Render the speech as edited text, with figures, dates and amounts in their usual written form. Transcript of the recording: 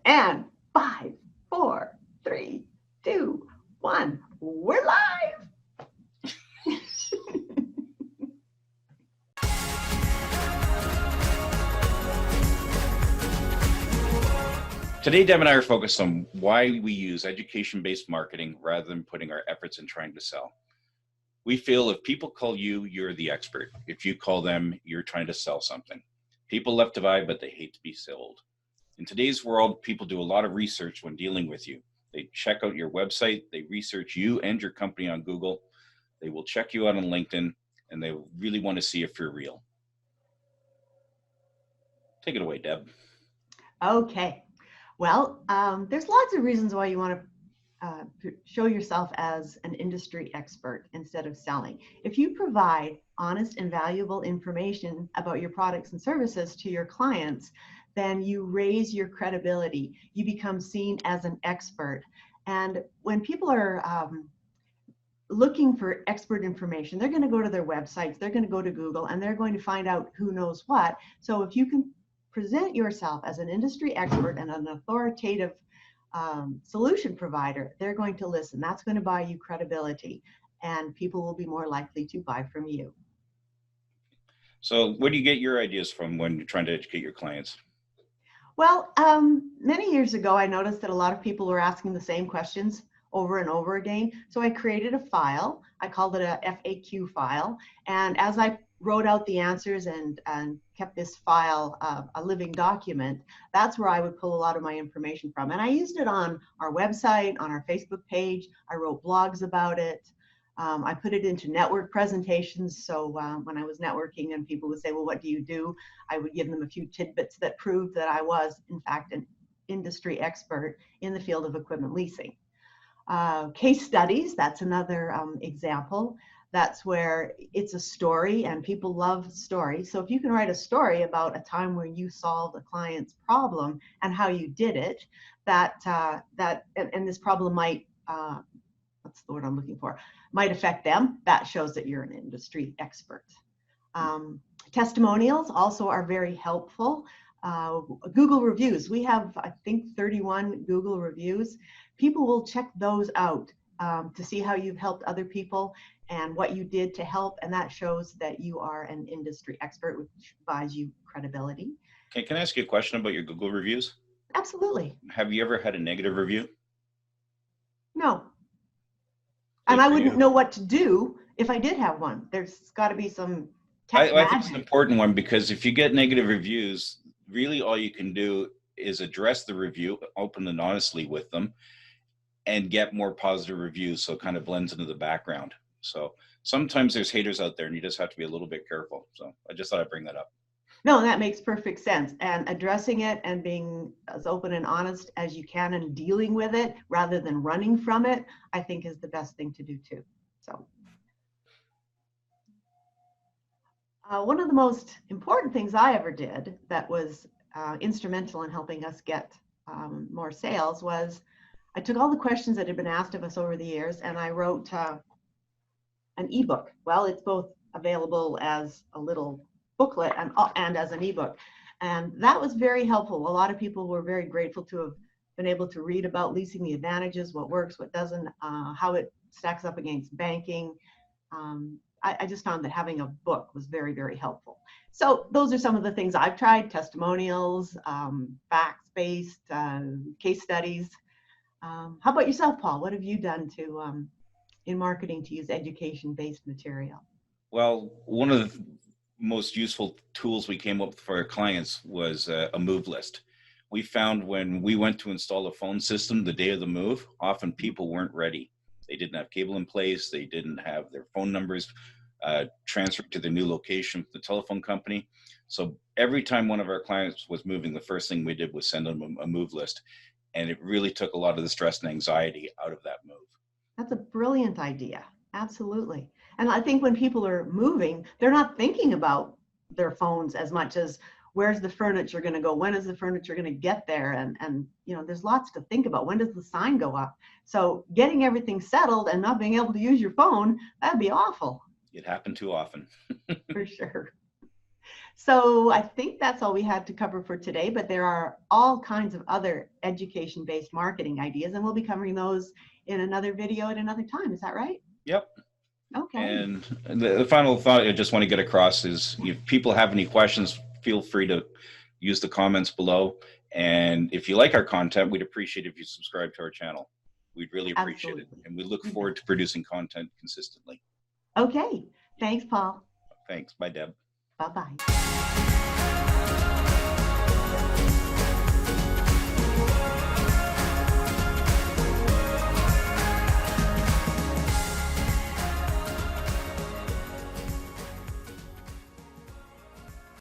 And 5, 4, 3, 2, 1, we're live. Today, Deb and I are focused on why we use education-based marketing rather than putting our efforts in trying to sell. We feel if people call you, you're the expert. If you call them, you're trying to sell something. People love to buy, but they hate to be sold. In today's world, people do a lot of research when dealing with you. They check out your website, they research you and your company on Google, they will check you out on LinkedIn, and they really want to see if you're real. Take it away, Deb. Okay. Well, there's lots of reasons why you want to show yourself as an industry expert instead of selling. If you provide honest and valuable information about your products and services to your clients, then you raise your credibility. You become seen as an expert. And when people are looking for expert information, they're going to go to their websites, they're going to go to Google, and they're going to find out who knows what. So if you can present yourself as an industry expert and an authoritative solution provider, they're going to listen. That's going to buy you credibility, and people will be more likely to buy from you. So where do you get your ideas from when you're trying to educate your clients? Well, many years ago, I noticed that a lot of people were asking the same questions over and over again. So I created a file. I called it a FAQ file. And as I wrote out the answers and kept this file a living document, that's where I would pull a lot of my information from. And I used it on our website, on our Facebook page. I wrote blogs about it. I put it into network presentations. So when I was networking and people would say, well, what do you do? I would give them a few tidbits that proved that I was, in fact, an industry expert in the field of equipment leasing. Case studies, that's another example. That's where it's a story, and people love stories. So if you can write a story about a time where you solved a client's problem and how you did it, and this problem might, what's the word I'm looking for, might affect them, that shows that you're an industry expert. Testimonials also are very helpful. Google reviews, we have, I think, 31 Google reviews. People will check those out to see how you've helped other people and what you did to help, and that shows that you are an industry expert, which buys you credibility. Okay, can I ask you a question about your Google reviews? Absolutely. Have you ever had a negative review? No. And I wouldn't know what to do if I did have one. There's got to be some tech I think it's an important one, because if you get negative reviews, really all you can do is address the review, open and honestly with them, and get more positive reviews, so it kind of blends into the background. So sometimes there's haters out there, and you just have to be a little bit careful. So I just thought I'd bring that up. No, that makes perfect sense. And addressing it and being as open and honest as you can and dealing with it rather than running from it, I think is the best thing to do too. So one of the most important things I ever did that was instrumental in helping us get more sales was I took all the questions that had been asked of us over the years, and I wrote an ebook. Well, it's both available as a little booklet and as an ebook. And that was very helpful. A lot of people were very grateful to have been able to read about leasing, the advantages, what works, what doesn't, how it stacks up against banking. I just found that having a book was very, very helpful. So those are some of the things I've tried: testimonials, facts-based, case studies. How about yourself, Paul? What have you done to in marketing to use education-based material? Well, one of the most useful tools we came up with for our clients was a move list. We found when we went to install a phone system the day of the move, often people weren't ready. They didn't have cable in place. They didn't have their phone numbers transferred to their new location with the telephone company. So every time one of our clients was moving, the first thing we did was send them a move list. And it really took a lot of the stress and anxiety out of that move. That's a brilliant idea. Absolutely. And I think when people are moving, they're not thinking about their phones as much as where's the furniture going to go? When is the furniture going to get there? And you know, there's lots to think about. When does the sign go up? So getting everything settled and not being able to use your phone, that'd be awful. It happened too often. For sure. So I think that's all we had to cover for today, but there are all kinds of other education-based marketing ideas, and we'll be covering those in another video at another time. Is that right? Yep. Okay. And the final thought I just want to get across is if people have any questions, feel free to use the comments below. And if you like our content, we'd appreciate if you subscribe to our channel. We'd really appreciate it. And we look forward to producing content consistently. Okay. Thanks, Paul. Thanks. Bye, Deb. Bye-bye.